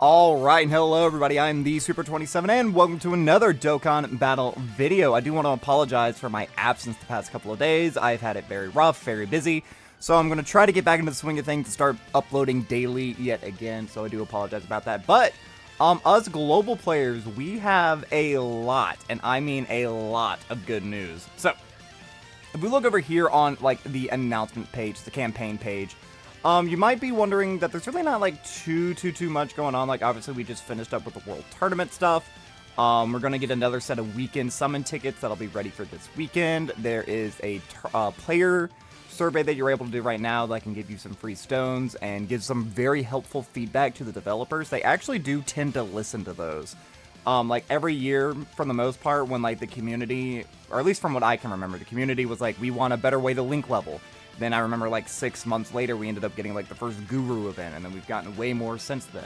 Alright, and hello everybody, I'm the Super27 and welcome to another Dokkan Battle video. I do want to apologize for my absence the past couple of days. I've had it very rough, very busy, so I'm going to try to get back into the swing of things to start uploading daily yet again, so I do apologize about that. But, us global players, we have a lot, and I mean a lot of good news. So, if we look over here on, like, the announcement page, the campaign page, you might be wondering that there's really not, like, too much going on. Like, obviously, we just finished up with the World Tournament stuff. We're gonna get another set of weekend summon tickets that'll be ready for this weekend. There is a player survey that you're able to do right now that can give you some free stones and give some very helpful feedback to the developers. They actually do tend to listen to those. Like, every year, for the most part, when, like, the community, or at least from what I can remember, the community was like, we want a better way to link level. Then I remember, like, 6 months later, we ended up getting, like, the first Guru event, and then we've gotten way more since then.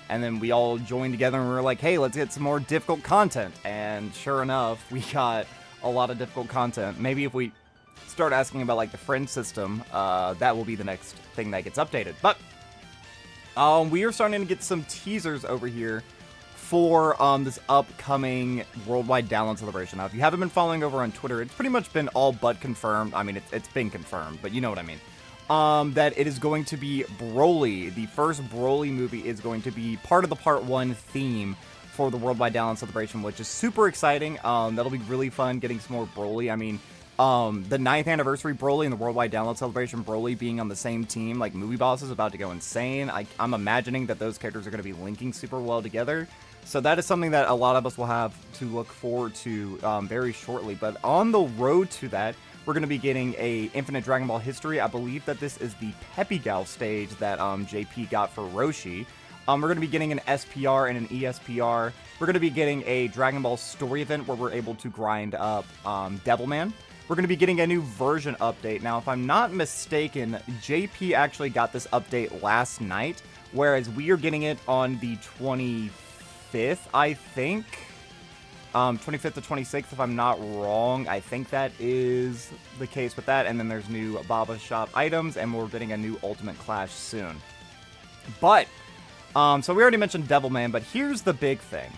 And then we all joined together, and we were like, hey, let's get some more difficult content. And sure enough, we got a lot of difficult content. Maybe if we start asking about, like, the friend system, that will be the next thing that gets updated. But, we are starting to get some teasers over here for this upcoming worldwide download celebration. Now, if you haven't been following over on Twitter, it's pretty much been all but confirmed. I mean, it's been confirmed, but you know what I mean. That it is going to be Broly. The first Broly movie is going to be part of the Part 1 theme for the worldwide download celebration, which is super exciting. That'll be really fun getting some more Broly. I mean, the 9th anniversary Broly and the worldwide download celebration Broly being on the same team, like Movie Boss, is about to go insane. I'm imagining that those characters are going to be linking super well together. So that is something that a lot of us will have to look forward to very shortly. But on the road to that, we're going to be getting a Infinite Dragon Ball History. I believe that this is the Peppy stage that JP got for Roshi. We're going to be getting an SPR and an ESPR. We're going to be getting a Dragon Ball story event where we're able to grind up Devilman. We're going to be getting a new version update. Now, if I'm not mistaken, JP actually got this update last night, whereas we are getting it on the 25th, I think. 25th to 26th, if I'm not wrong. I think that is the case with that. And then there's new Baba Shop items, and we're getting a new Ultimate Clash soon. But, so we already mentioned Devilman, but here's the big thing.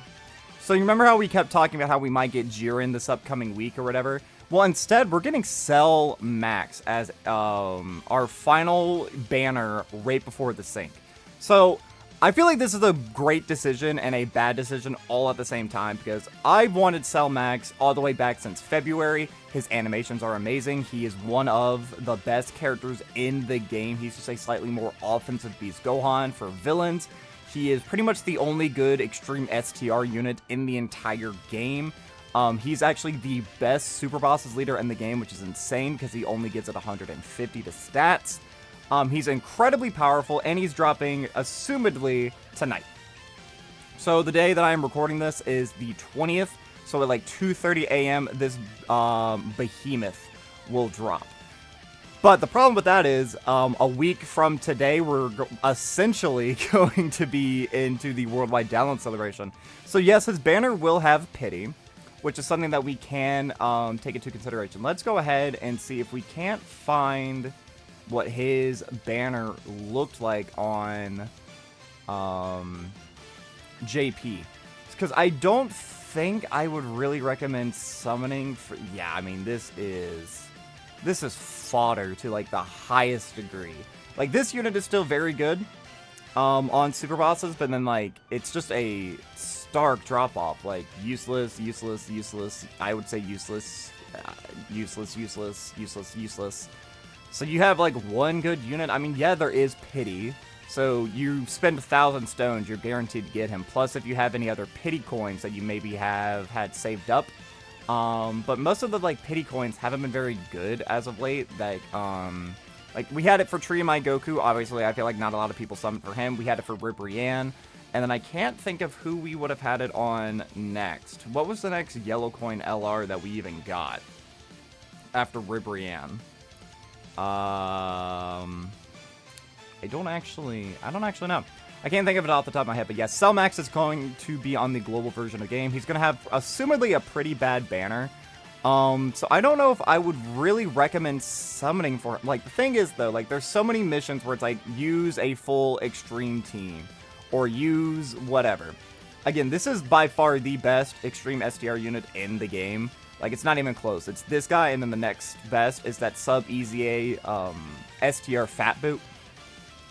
So you remember how we kept talking about how we might get Jiren this upcoming week or whatever? Well, instead, we're getting Cell Max as our final banner right before the sync. So, I feel like this is a great decision and a bad decision all at the same time, because I've wanted Cell Max all the way back since February. His animations are amazing. He is one of the best characters in the game. He's just a slightly more offensive Beast Gohan for villains. He is pretty much the only good Extreme STR unit in the entire game. He's actually the best Super Bosses leader in the game, which is insane because he only gets at 150 to stats. He's incredibly powerful, and he's dropping, assumedly, tonight. So the day that I'm recording this is the 20th, so at like 2:30 a.m., this behemoth will drop. But the problem with that is, a week from today, we're essentially going to be into the worldwide download celebration. So yes, his banner will have pity, which is something that we can take into consideration. Let's go ahead and see if we can't find what his banner looked like on JP. Because I don't think I would really recommend summoning for... Yeah, I mean, this is fodder to, like, the highest degree. Like, this unit is still very good on Super Bosses, but then, like, it's just a stark drop-off. Like, useless, useless, useless. I would say useless. Useless, useless, useless, useless. So you have, like, one good unit. I mean, yeah, there is pity. So you spend 1,000 stones, you're guaranteed to get him. Plus, if you have any other pity coins that you maybe have had saved up. But most of the, like, pity coins haven't been very good as of late. Like, we had it for Triamai Goku. Obviously, I feel like not a lot of people summoned for him. We had it for Ribrianne. And then I can't think of who we would have had it on next. What was the next yellow coin LR that we even got after Ribrianne? I don't actually know. I can't think of it off the top of my head, but yes, Cell Max is going to be on the global version of the game. He's going to have, assumedly, a pretty bad banner. So I don't know if I would really recommend summoning for him. Like, the thing is, though, like, there's so many missions where it's like, use a full extreme team. or use whatever. Again, this is by far the best Extreme STR unit in the game. Like, it's not even close. It's this guy, and then the next best is that sub-EZA STR Fat Boot.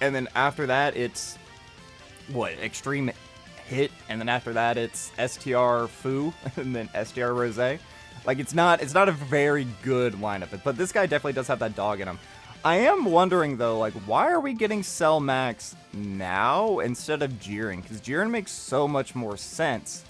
And then after that, it's, what, Extreme Hit, and then after that, it's STR Foo, and then STR Rose. Like, it's not a very good lineup, but this guy definitely does have that dog in him. I am wondering, though, like, why are we getting Cell Max now instead of Jiren? Because Jiren makes so much more sense.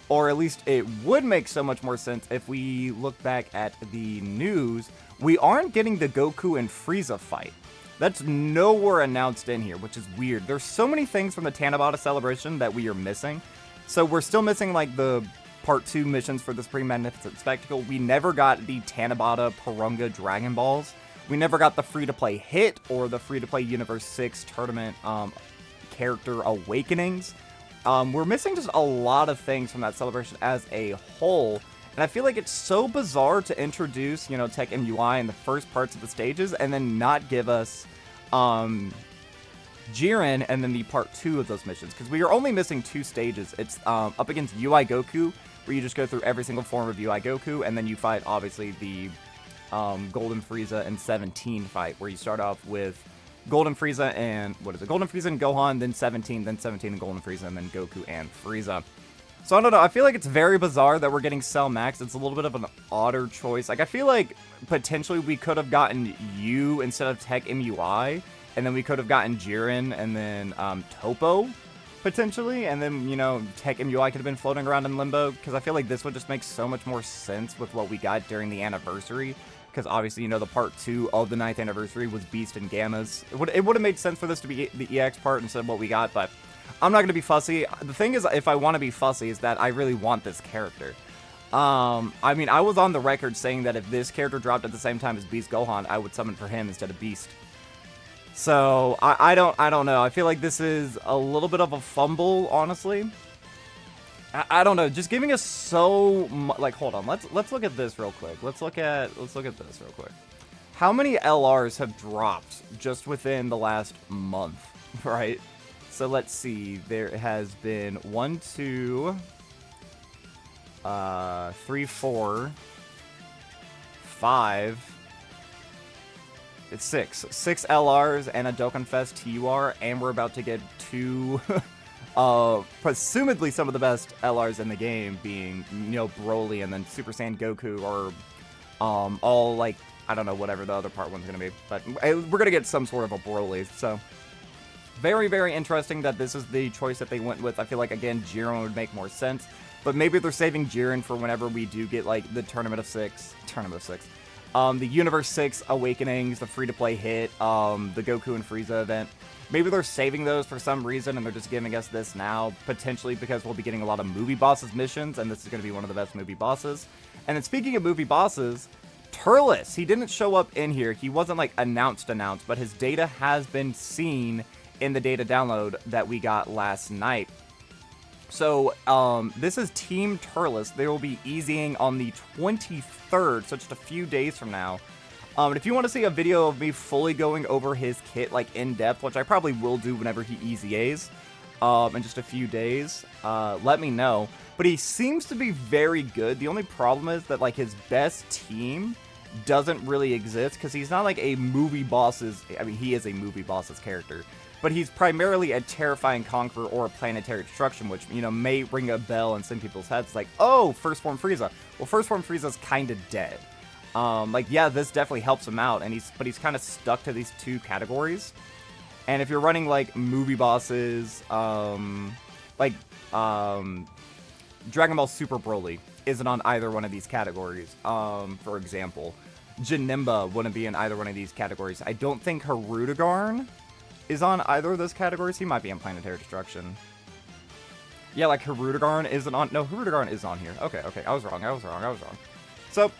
Or at least it would make so much more sense if we look back at the news. We aren't getting the Goku and Frieza fight. That's nowhere announced in here, which is weird. There's so many things from the Tanabata celebration that we are missing. So we're still missing, like, the Part 2 missions for this pretty magnificent spectacle. We never got the Tanabata Porunga Dragon Balls. We never got the free-to-play hit or the free-to-play Universe 6 tournament character awakenings. We're missing just a lot of things from that celebration as a whole. And I feel like it's so bizarre to introduce, you know, Tech MUI in the first parts of the stages and then not give us Jiren and then the part 2 of those missions. Because we are only missing 2 stages. It's up against UI Goku, where you just go through every single form of UI Goku, and then you fight, obviously, the Golden Frieza and 17 fight, where you start off with Golden Frieza and, Golden Frieza and Gohan, then 17 and Golden Frieza, and then Goku and Frieza. So I don't know, I feel like it's very bizarre that we're getting Cell Max. It's a little bit of an odder choice. Like, I feel like potentially we could have gotten U instead of Tech MUI, and then we could have gotten Jiren and then Topo, potentially, and then, you know, Tech MUI could have been floating around in Limbo, because I feel like this would just make so much more sense with what we got during the anniversary. Because obviously, you know, the part 2 of the 9th anniversary was Beast and Gammas. It would have made sense for this to be the EX part instead of what we got, but I'm not going to be fussy. The thing is, if I want to be fussy, is that I really want this character. I mean, I was on the record saying that if this character dropped at the same time as Beast Gohan, I would summon for him instead of Beast. So, I don't know. I feel like this is a little bit of a fumble, honestly. I don't know, just giving us so much, like, hold on, let's look at this real quick. Let's look at this real quick. How many LRs have dropped just within the last month, right? So let's see, there has been 1, 2, 3, 4, 5, it's 6 LRs and a Dokkan Fest TUR, and we're about to get 2 presumably some of the best LRs in the game, being, you know, Broly and then Super Saiyan Goku, or all, like, I don't know, whatever the other part one's gonna be, but we're gonna get some sort of a Broly. So very, very interesting that this is the choice that they went with. I feel like, again, Jiren would make more sense, but maybe they're saving Jiren for whenever we do get, like, the Tournament of 6, the Universe 6 Awakenings, the free-to-play hit, the Goku and Frieza event. Maybe they're saving those for some reason, and they're just giving us this now, potentially because we'll be getting a lot of movie bosses missions, and this is going to be one of the best movie bosses. And then speaking of movie bosses, Turles, he didn't show up in here. He wasn't, like, announced, but his data has been seen in the data download that we got last night. So, this is Team Turles. They will be easying on the 23rd, so just a few days from now. And if you want to see a video of me fully going over his kit, like, in depth, which I probably will do whenever he EZAs, in just a few days, let me know. But he seems to be very good. The only problem is that, like, his best team doesn't really exist, because he's not, like, a movie boss's, I mean, he is a movie boss's character, but he's primarily a Terrifying Conqueror or a Planetary Destruction, which, you know, may ring a bell in some people's heads, like, oh, First Form Frieza. Well, First Form Frieza's kind of dead. Like, yeah, this definitely helps him out, and he's kind of stuck to these 2 categories. And if you're running, like, movie bosses, Dragon Ball Super Broly isn't on either one of these categories. For example, Janemba wouldn't be in either one of these categories. I don't think Hirudegarn is on either of those categories. He might be in Planetary Destruction. Yeah, like, Hirudegarn isn't on, no, Hirudegarn is on here. Okay, I was wrong. So,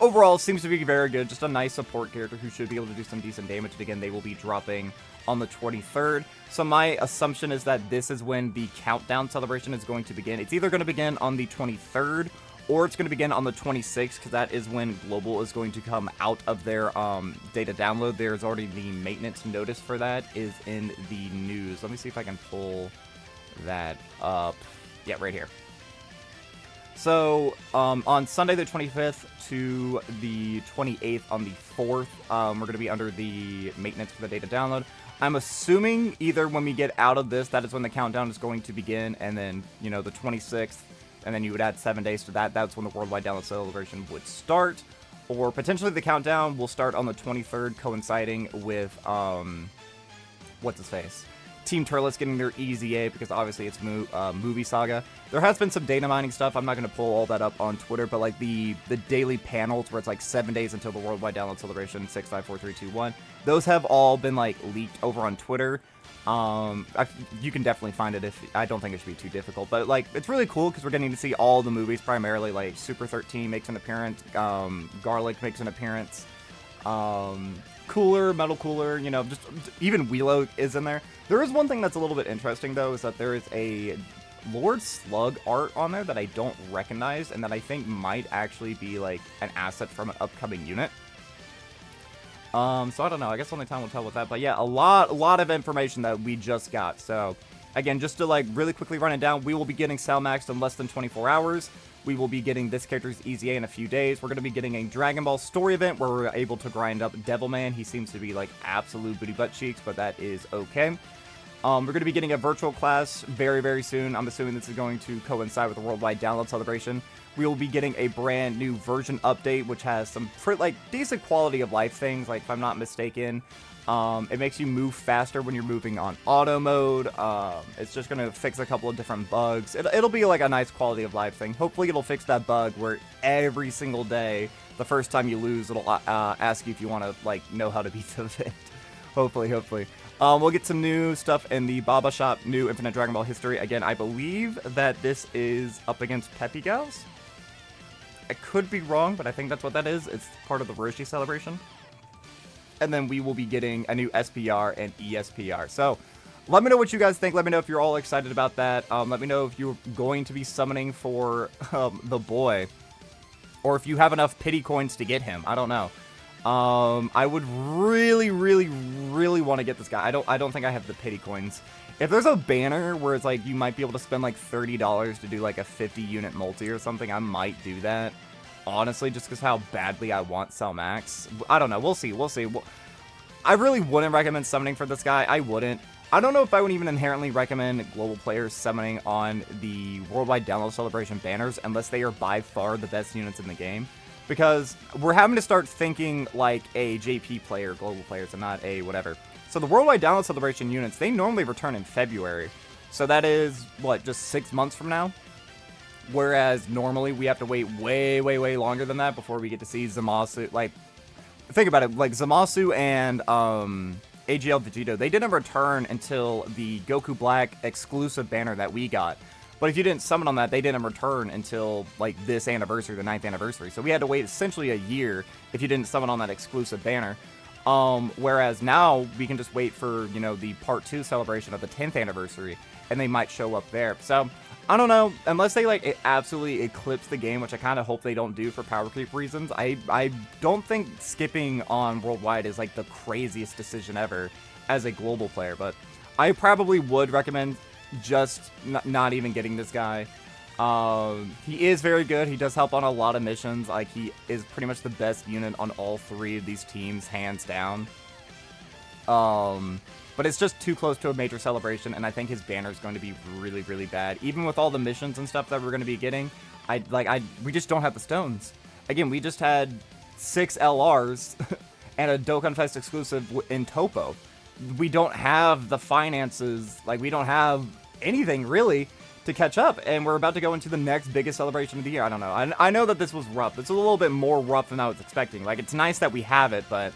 overall, seems to be very good. Just a nice support character who should be able to do some decent damage. And again, they will be dropping on the 23rd. So my assumption is that this is when the countdown celebration is going to begin. It's either going to begin on the 23rd or it's going to begin on the 26th, because that is when Global is going to come out of their data download. There's already the maintenance notice for that is in the news. Let me see if I can pull that up. Yeah, right here. So, on Sunday the 25th to the 28th on the 4th, we're going to be under the maintenance for the data download. I'm assuming either when we get out of this, that is when the countdown is going to begin, and then, you know, the 26th, and then you would add 7 days to that. That's when the worldwide download celebration would start. Or potentially the countdown will start on the 23rd, coinciding with, what's his face? Team Turles getting their EZA, because obviously it's Movie Saga. There has been some data mining stuff. I'm not going to pull all that up on Twitter, but like the daily panels where it's like 7 days until the worldwide download celebration, 6, 5, 4, 3, 2, 1. Those have all been like leaked over on Twitter. You can definitely find it. I don't think it should be too difficult, but like it's really cool because we're getting to see all the movies. Primarily like Super 13 makes an appearance, Garlic makes an appearance, Cooler, Metal Cooler, you know, just even Wheelo is in there. There is one thing that's a little bit interesting though, is that there is a Lord Slug art on there that I don't recognize, and that I think might actually be like an asset from an upcoming unit. So I don't know, I guess only time will tell with that, but yeah, a lot of information that we just got. So again, just to like really quickly run it down, we will be getting Cell Maxed in less than 24 hours. We will be getting this character's EZA in a few days. We're going to be getting a Dragon Ball story event where we're able to grind up Devilman. He seems to be like absolute booty butt cheeks, but that is okay. We're going to be getting a virtual class very, very soon. I'm assuming this is going to coincide with the worldwide download celebration. We will be getting a brand new version update, which has some like decent quality of life things, like if I'm not mistaken. It makes you move faster when you're moving on auto mode. It's just going to fix a couple of different bugs. It'll be like a nice quality of life thing. Hopefully it'll fix that bug where every single day, the first time you lose, it'll ask you if you want to like know how to beat the event. Hopefully. We'll get some new stuff in the Baba Shop, new Infinite Dragon Ball history. Again, I believe that this is up against Peppy Gals. I could be wrong, but I think that's what that is. It's part of the Roshi celebration. And then we will be getting a new SPR and ESPR. So let me know what you guys think. Let me know if you're all excited about that. Let me know if you're going to be summoning for the boy, or if you have enough pity coins to get him. I don't know. I would really want to get this guy. I don't think I have the pity coins. If there's a banner where it's like you might be able to spend like $30 to do like a 50 unit multi or something, I might do that. Honestly, just because how badly I want Cell Max. I don't know. We'll see. I really wouldn't recommend summoning for this guy. I wouldn't. I don't know if I would even inherently recommend global players summoning on the Worldwide Download Celebration banners unless they are by far the best units in the game. Because we're having to start thinking like a JP player, global players, and not a whatever. So the Worldwide Download Celebration units, they normally return in February. So that is, what, just 6 months from now? Whereas normally we have to wait way longer than that before we get to see Zamasu. Like, think about it, like Zamasu and AGL Vegito, they didn't return until the Goku Black exclusive banner that we got. But if you didn't summon on that, they didn't return until like this anniversary, the 9th anniversary. So we had to wait essentially a year if you didn't summon on that exclusive banner. Whereas now we can just wait for, you know, the part 2 celebration of the 10th anniversary, and they might show up there. So I don't know, unless they like absolutely eclipse the game, which I kind of hope they don't do for power creep reasons. I don't think skipping on Worldwide is like the craziest decision ever as a global player, but I probably would recommend just not even getting this guy. He is very good. He does help on a lot of missions. Like, he is pretty much the best unit on all 3 of these teams, hands down. But it's just too close to a major celebration, and I think his banner is going to be really bad. Even with all the missions and stuff that we're going to be getting, we just don't have the stones. Again, we just had 6 LRs and a Dokkan Fest exclusive in Topo. We don't have the finances, like, we don't have anything really to catch up, and we're about to go into the next biggest celebration of the year. I don't know. I know that this was rough. It's a little bit more rough than I was expecting. Like, it's nice that we have it, but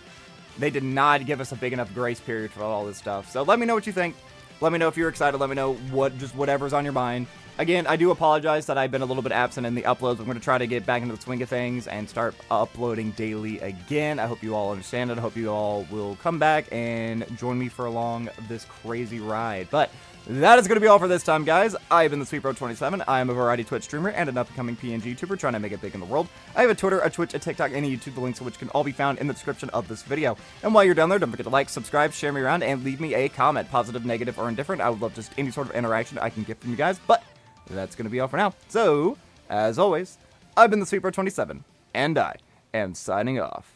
they did not give us a big enough grace period for all this stuff. So let me know what you think. Let me know if you're excited. Let me know whatever's on your mind. Again, I do apologize that I've been a little bit absent in the uploads. I'm going to try to get back into the swing of things and start uploading daily again. I hope you all understand it. I hope you all will come back and join me for along this crazy ride. But that is going to be all for this time, guys. I've been the SweetBro27. I am a variety Twitch streamer and an up-and-coming PNG YouTuber trying to make it big in the world. I have a Twitter, a Twitch, a TikTok, and a YouTube, the links of which can all be found in the description of this video. And while you're down there, don't forget to like, subscribe, share me around, and leave me a comment, positive, negative, or indifferent. I would love just any sort of interaction I can get from you guys, but that's going to be all for now. So, as always, I've been the SweetBro27, and I am signing off.